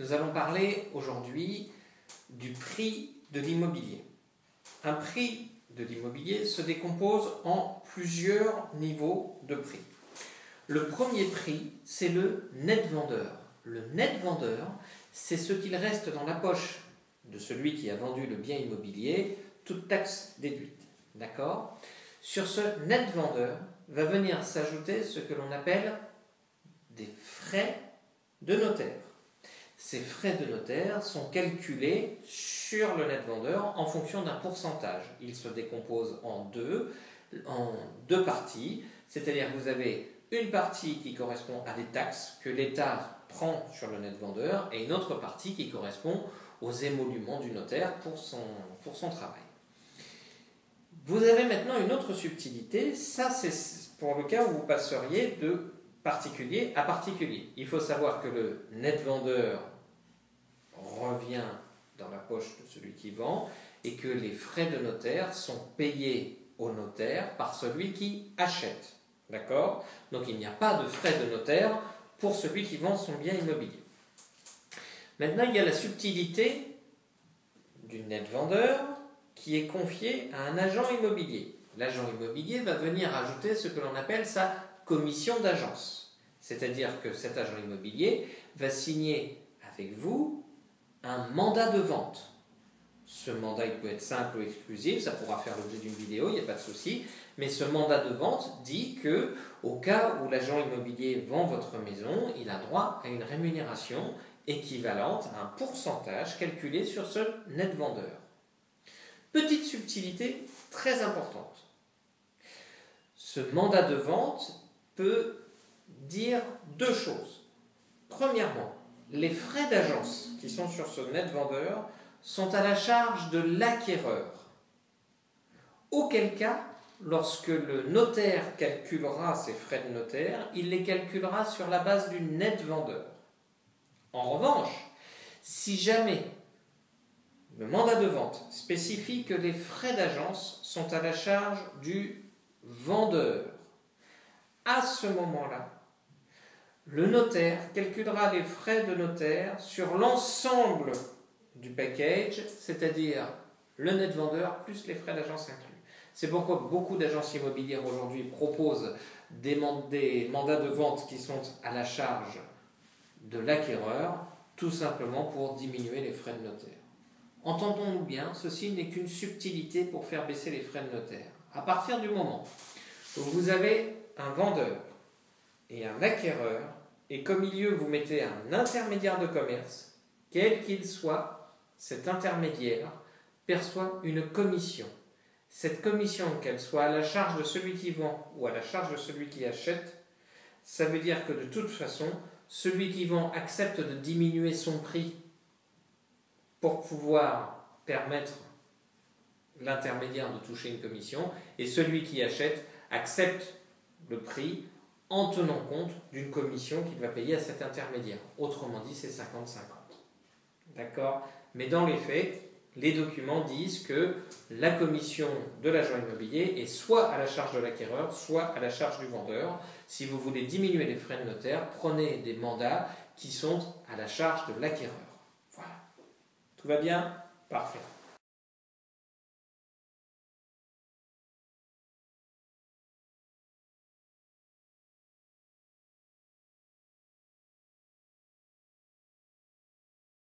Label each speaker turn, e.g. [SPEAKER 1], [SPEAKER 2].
[SPEAKER 1] Nous allons parler aujourd'hui du prix de l'immobilier. Un prix de l'immobilier se décompose en plusieurs niveaux de prix. Le premier prix, c'est le net vendeur. Le net vendeur, c'est ce qu'il reste dans la poche de celui qui a vendu le bien immobilier, toute taxe déduite. D'accord ? Sur ce net vendeur va venir s'ajouter ce que l'on appelle des frais de notaire. Ces frais de notaire sont calculés sur le net vendeur en fonction d'un pourcentage. Ils se décomposent en deux parties, c'est-à-dire que vous avez une partie qui correspond à des taxes que l'État prend sur le net vendeur et une autre partie qui correspond aux émoluments du notaire pour son travail. Vous avez maintenant une autre subtilité, ça c'est pour le cas où vous passeriez de particulier à particulier. Il faut savoir que le net vendeur revient dans la poche de celui qui vend et que les frais de notaire sont payés au notaire par celui qui achète. D'accord ? Donc il n'y a pas de frais de notaire pour celui qui vend son bien immobilier. Maintenant, il y a la subtilité du net vendeur qui est confié à un agent immobilier. L'agent immobilier va venir ajouter ce que l'on appelle sa commission d'agence. C'est-à-dire que cet agent immobilier va signer avec vous un mandat de vente. Ce mandat, il peut être simple ou exclusif, ça pourra faire l'objet d'une vidéo, il n'y a pas de souci. Mais ce mandat de vente dit que, au cas où l'agent immobilier vend votre maison, il a droit à une rémunération équivalente à un pourcentage calculé sur ce net vendeur. Petite subtilité très importante. Ce mandat de vente peut dire deux choses. Premièrement, les frais d'agence qui sont sur ce net vendeur sont à la charge de l'acquéreur. Auquel cas, lorsque le notaire calculera ses frais de notaire, il les calculera sur la base du net vendeur. En revanche, si jamais le mandat de vente spécifie que les frais d'agence sont à la charge du vendeur, à ce moment-là, le notaire calculera les frais de notaire sur l'ensemble du package, c'est-à-dire le net vendeur plus les frais d'agence inclus. C'est pourquoi beaucoup d'agences immobilières aujourd'hui proposent des mandats de vente qui sont à la charge de l'acquéreur, tout simplement pour diminuer les frais de notaire. Entendons-nous bien, ceci n'est qu'une subtilité pour faire baisser les frais de notaire. À partir du moment où vous avez un vendeur et un acquéreur, et qu'au milieu vous mettez un intermédiaire de commerce, quel qu'il soit, cet intermédiaire perçoit une commission. Cette commission, qu'elle soit à la charge de celui qui vend ou à la charge de celui qui achète, ça veut dire que de toute façon, celui qui vend accepte de diminuer son prix pour pouvoir permettre l'intermédiaire de toucher une commission, et celui qui achète accepte le prix en tenant compte d'une commission qu'il va payer à cet intermédiaire. Autrement dit, c'est 50-50. D'accord ? Mais dans les faits, les documents disent que la commission de l'agent immobilier est soit à la charge de l'acquéreur, soit à la charge du vendeur. Si vous voulez diminuer les frais de notaire, prenez des mandats qui sont à la charge de l'acquéreur. Voilà. Tout va bien ? Parfait.